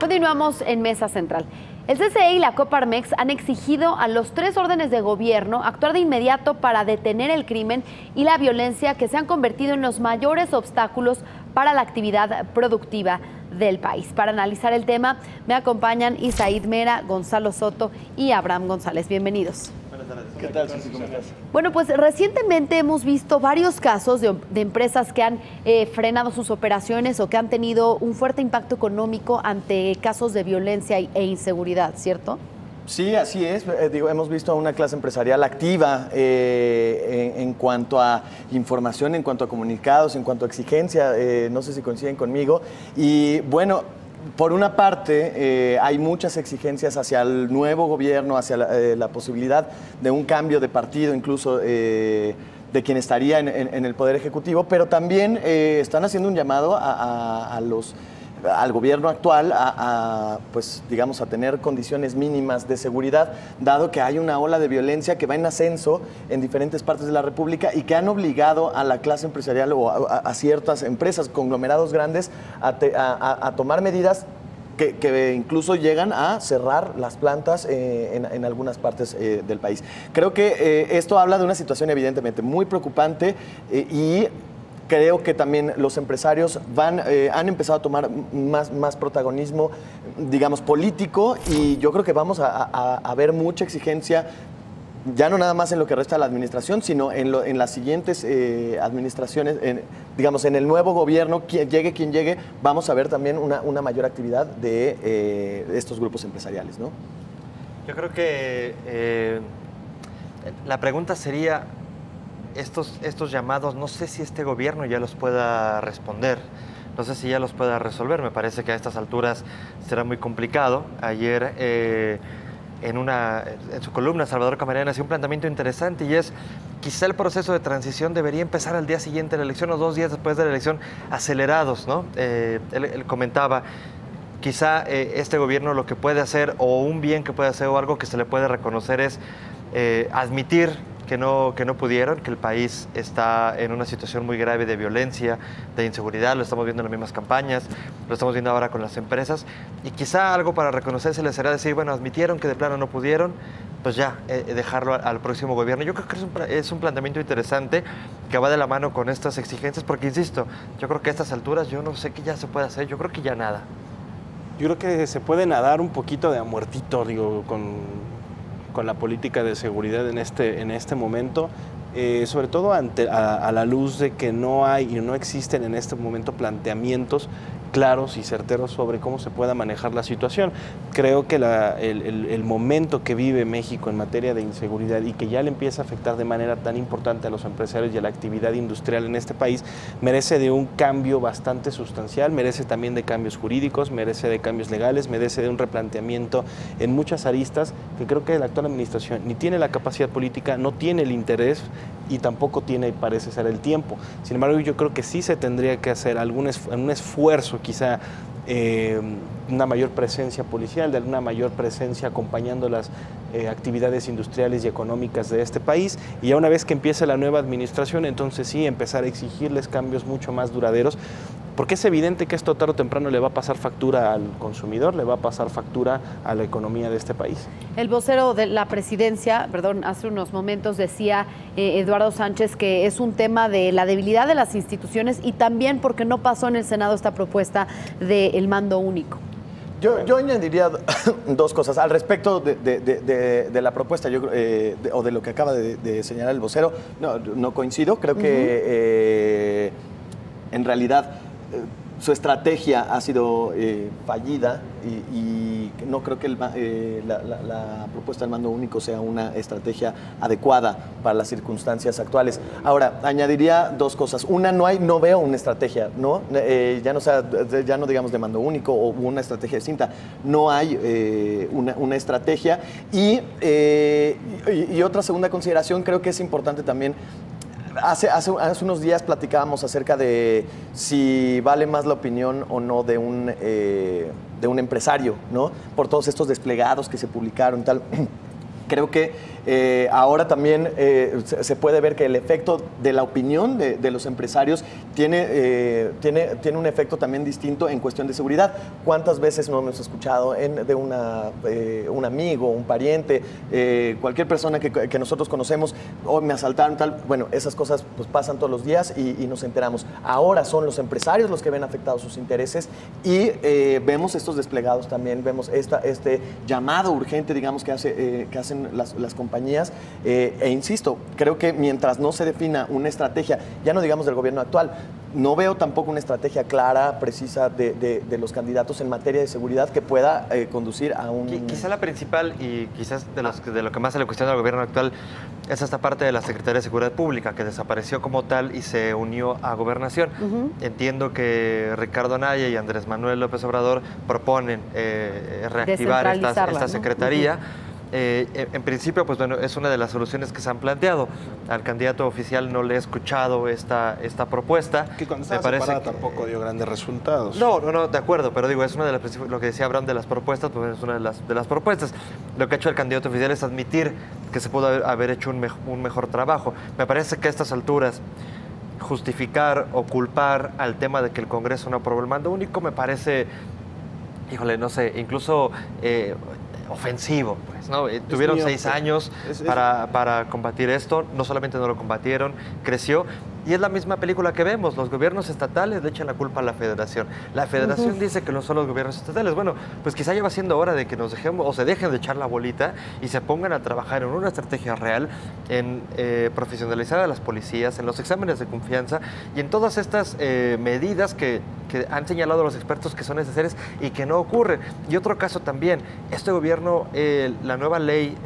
Continuamos en Mesa Central. El CCE y la Coparmex han exigido a los 3 órdenes de gobierno actuar de inmediato para detener el crimen y la violencia que se han convertido en los mayores obstáculos para la actividad productiva del país. Para analizar el tema me acompañan Isaid Mera, Gonzalo Soto y Abraham González. Bienvenidos. ¿Qué tal, Susi? ¿Cómo estás? Bueno, pues recientemente hemos visto varios casos de empresas que han frenado sus operaciones o que han tenido un fuerte impacto económico ante casos de violencia e inseguridad, ¿cierto? Sí, así es. Hemos visto a una clase empresarial activa en cuanto a información, en cuanto a comunicados, en cuanto a exigencia. No sé si coinciden conmigo. Y bueno, por una parte, hay muchas exigencias hacia el nuevo gobierno, hacia la posibilidad de un cambio de partido, incluso de quien estaría en el Poder Ejecutivo, pero también están haciendo un llamado al gobierno actual pues, digamos, a tener condiciones mínimas de seguridad, dado que hay una ola de violencia que va en ascenso en diferentes partes de la República y que han obligado a la clase empresarial o a ciertas empresas, conglomerados grandes, a tomar medidas que incluso llegan a cerrar las plantas en algunas partes del país. Creo que esto habla de una situación evidentemente muy preocupante y creo que también los empresarios han empezado a tomar más protagonismo, digamos, político, y yo creo que vamos a ver mucha exigencia, ya no nada más en lo que resta de la administración, sino en las siguientes administraciones, digamos, en el nuevo gobierno, quien llegue, vamos a ver también una mayor actividad de estos grupos empresariales, ¿no? Yo creo que la pregunta sería, estos llamados, no sé si este gobierno ya los pueda responder, no sé si ya los pueda resolver. Me parece que a estas alturas será muy complicado. Ayer en su columna Salvador Camarena hacía un planteamiento interesante, y es: quizá el proceso de transición debería empezar al día siguiente de la elección o 2 días después de la elección, acelerados, ¿no? Él comentaba, quizá este gobierno lo que puede hacer, o un bien que puede hacer, o algo que se le puede reconocer, es admitir que no pudieron, que el país está en una situación muy grave de violencia, de inseguridad. Lo estamos viendo en las mismas campañas, lo estamos viendo ahora con las empresas, y quizá algo para reconocerse les será decir, bueno, admitieron que de plano no pudieron, pues ya, dejarlo al próximo gobierno. Yo creo que es un planteamiento interesante que va de la mano con estas exigencias, porque insisto, yo creo que a estas alturas yo no sé qué ya se puede hacer, yo creo que ya nada. Yo creo que se puede nadar un poquito de a muertito, digo, con la política de seguridad en este momento, sobre todo a la luz de que no hay y no existen en este momento planteamientos claros y certeros sobre cómo se pueda manejar la situación. Creo que el momento que vive México en materia de inseguridad, y que ya le empieza a afectar de manera tan importante a los empresarios y a la actividad industrial en este país, merece de un cambio bastante sustancial, merece también de cambios jurídicos, merece de cambios legales, merece de un replanteamiento en muchas aristas que creo que la actual administración ni tiene la capacidad política, no tiene el interés y tampoco tiene, parece ser, el tiempo. Sin embargo, yo creo que sí se tendría que hacer un esfuerzo, quizá una mayor presencia policial, de una mayor presencia acompañando las actividades industriales y económicas de este país, y ya una vez que empiece la nueva administración, entonces sí empezar a exigirles cambios mucho más duraderos, porque es evidente que esto tarde o temprano le va a pasar factura al consumidor, le va a pasar factura a la economía de este país. El vocero de la presidencia, hace unos momentos decía Eduardo Sánchez que es un tema de la debilidad de las instituciones, y también porque no pasó en el Senado esta propuesta del mando único. Yo añadiría 2 cosas al respecto de la propuesta, o de lo que acaba de señalar el vocero. No coincido, creo que en realidad su estrategia ha sido fallida, y no creo que la propuesta del mando único sea una estrategia adecuada para las circunstancias actuales. Ahora, añadiría 2 cosas. Una, no veo una estrategia, ¿no? Ya no digamos de mando único o una estrategia distinta. No hay una estrategia. Y otra segunda consideración, creo que es importante también. Hace unos días platicábamos acerca de si vale más la opinión o no de un empresario, ¿no? Por todos estos desplegados que se publicaron y tal. Creo que Ahora también se puede ver que el efecto de la opinión de los empresarios tiene un efecto también distinto en cuestión de seguridad. ¿Cuántas veces no hemos escuchado de un amigo, un pariente, cualquier persona que nosotros conocemos, me asaltaron, tal? Bueno, esas cosas pues pasan todos los días y nos enteramos. Ahora son los empresarios los que ven afectados sus intereses y vemos estos desplegados también, vemos este llamado urgente, digamos, que hacen las compañías. E insisto, creo que mientras no se defina una estrategia, ya no digamos del gobierno actual, no veo tampoco una estrategia clara, precisa de los candidatos en materia de seguridad que pueda conducir a un... Quizá la principal y quizás de lo que más se le cuestiona al gobierno actual es esta parte de la Secretaría de Seguridad Pública, que desapareció como tal y se unió a Gobernación. Entiendo que Ricardo Anaya y Andrés Manuel López Obrador proponen reactivar esta secretaría. En principio, pues bueno, es una de las soluciones que se han planteado. Al candidato oficial no le he escuchado esta propuesta. Que cuando estaba separada tampoco dio grandes resultados. No, de acuerdo, pero digo, es una de las, lo que decía Abraham de las propuestas, pues es una de las propuestas. Lo que ha hecho el candidato oficial es admitir que se pudo haber hecho un mejor trabajo. Me parece que a estas alturas justificar o culpar al tema de que el Congreso no aprobó el mando único me parece, híjole, no sé, incluso ofensivo, pues, ¿no? Tuvieron 6 años para combatir esto, no solamente no lo combatieron, creció, y es la misma película que vemos, los gobiernos estatales le echan la culpa a la federación. La federación dice que no son los gobiernos estatales. Bueno, pues quizá ya va siendo hora de que nos dejemos, o se dejen de echar la bolita y se pongan a trabajar en una estrategia real, en profesionalizar a las policías, en los exámenes de confianza y en todas estas medidas que han señalado los expertos que son necesarias y que no ocurren. Y otro caso también, este gobierno, la nueva ley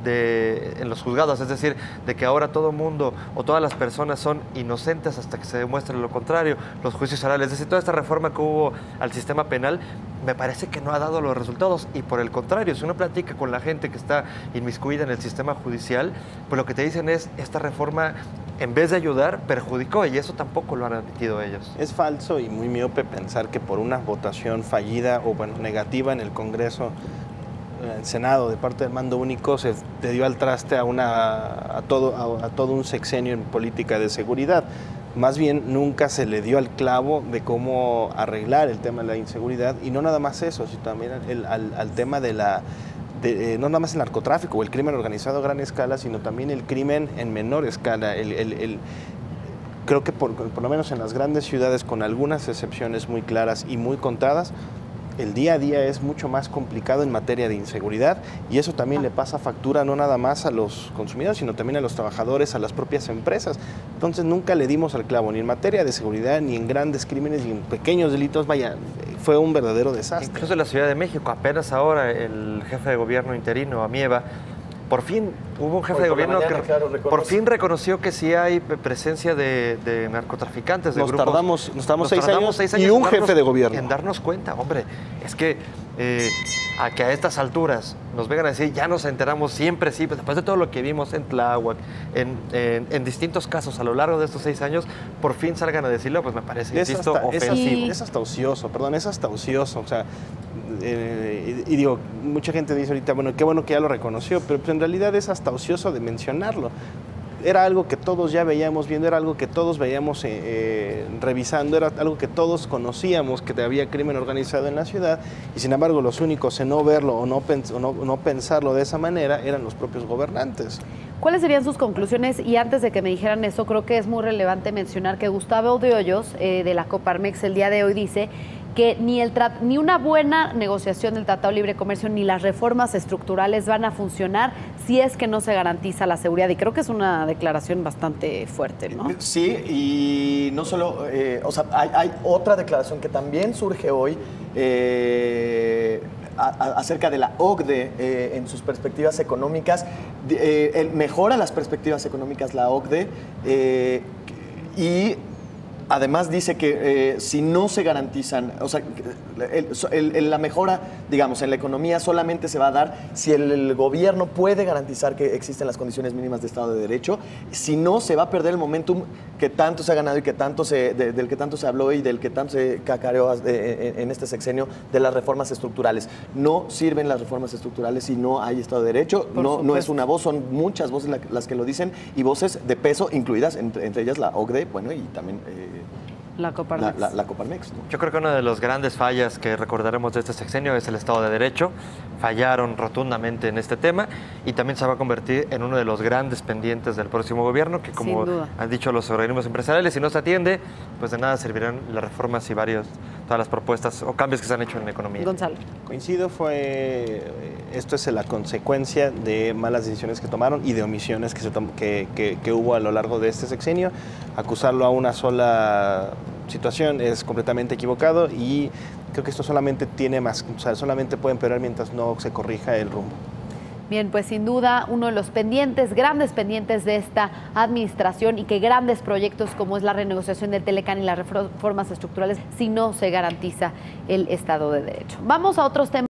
en los juzgados, es decir, de que ahora todo mundo o todas las personas son inocentes hasta que se demuestre lo contrario, los juicios orales, es decir, toda esta reforma que hubo al sistema penal, me parece que no ha dado los resultados y por el contrario, si uno platica con la gente que está inmiscuida en el sistema judicial, pues lo que te dicen es, esta reforma en vez de ayudar, perjudicó, y eso tampoco lo han admitido ellos. Es falso y muy miope pensar que por una votación fallida o bueno, negativa en el Congreso, el Senado, de parte del mando único, se le dio al traste a todo un sexenio en política de seguridad. Más bien, nunca se le dio al clavo de cómo arreglar el tema de la inseguridad, y no nada más eso, sino también al tema de no nada más el narcotráfico o el crimen organizado a gran escala, sino también el crimen en menor escala. Creo que por lo menos en las grandes ciudades, con algunas excepciones muy claras y muy contadas, el día a día es mucho más complicado en materia de inseguridad, y eso también le pasa factura no nada más a los consumidores, sino también a los trabajadores, a las propias empresas. Entonces nunca le dimos al clavo, ni en materia de seguridad, ni en grandes crímenes, ni en pequeños delitos. Vaya, fue un verdadero desastre. Incluso en la Ciudad de México, apenas ahora el jefe de gobierno interino, Amieva, por fin hubo un jefe de gobierno que por fin reconoció que sí hay presencia de narcotraficantes, de grupos. Nos tardamos 6 años y un jefe de gobierno en darnos cuenta. Hombre, es que a estas alturas nos vengan a decir, ya nos enteramos siempre, sí, después de todo lo que vimos en Tláhuac, en distintos casos a lo largo de estos 6 años, por fin salgan a decirlo, pues me parece, insisto, ofensivo. Es hasta ocioso, o sea, y digo, mucha gente dice ahorita, bueno, qué bueno que ya lo reconoció, pero pues en realidad es hasta ocioso de mencionarlo. Era algo que todos ya veíamos viendo, era algo que todos veíamos revisando, era algo que todos conocíamos, que había crimen organizado en la ciudad, y sin embargo los únicos en no verlo o no pensarlo de esa manera eran los propios gobernantes. ¿Cuáles serían sus conclusiones? Y antes de que me dijeran eso, creo que es muy relevante mencionar que Gustavo de Hoyos, de la Coparmex, el día de hoy dice que ni una buena negociación del Tratado de Libre Comercio ni las reformas estructurales van a funcionar si es que no se garantiza la seguridad. Y creo que es una declaración bastante fuerte, ¿no? Sí, y no solo, o sea, hay otra declaración que también surge hoy acerca de la OCDE en sus perspectivas económicas. Mejora las perspectivas económicas la OCDE y además dice que si no se garantizan, o sea, la mejora, digamos, en la economía solamente se va a dar si el gobierno puede garantizar que existen las condiciones mínimas de Estado de Derecho. Si no, se va a perder el momentum que tanto se ha ganado y que tanto del que tanto se habló y del que tanto se cacareó en este sexenio, de las reformas estructurales. No sirven las reformas estructurales si no hay Estado de Derecho. No es una voz, son muchas voces las que lo dicen, y voces de peso, incluidas entre ellas la OCDE, bueno, y también la Coparmex. La Coparmex, ¿no? Yo creo que una de las grandes fallas que recordaremos de este sexenio es el Estado de Derecho. Fallaron rotundamente en este tema y también se va a convertir en uno de los grandes pendientes del próximo gobierno, que como han dicho los organismos empresariales, si no se atiende, pues de nada servirán las reformas y todas las propuestas o cambios que se han hecho en la economía. Gonzalo. Coincido, esto es la consecuencia de malas decisiones que tomaron y de omisiones que hubo a lo largo de este sexenio. Acusarlo a una sola situación es completamente equivocado y creo que esto solamente solamente puede empeorar mientras no se corrija el rumbo. Bien, pues sin duda uno de los grandes pendientes de esta administración, y que grandes proyectos como es la renegociación del Telecán y las reformas estructurales, si no se garantiza el Estado de Derecho. Vamos a otros temas.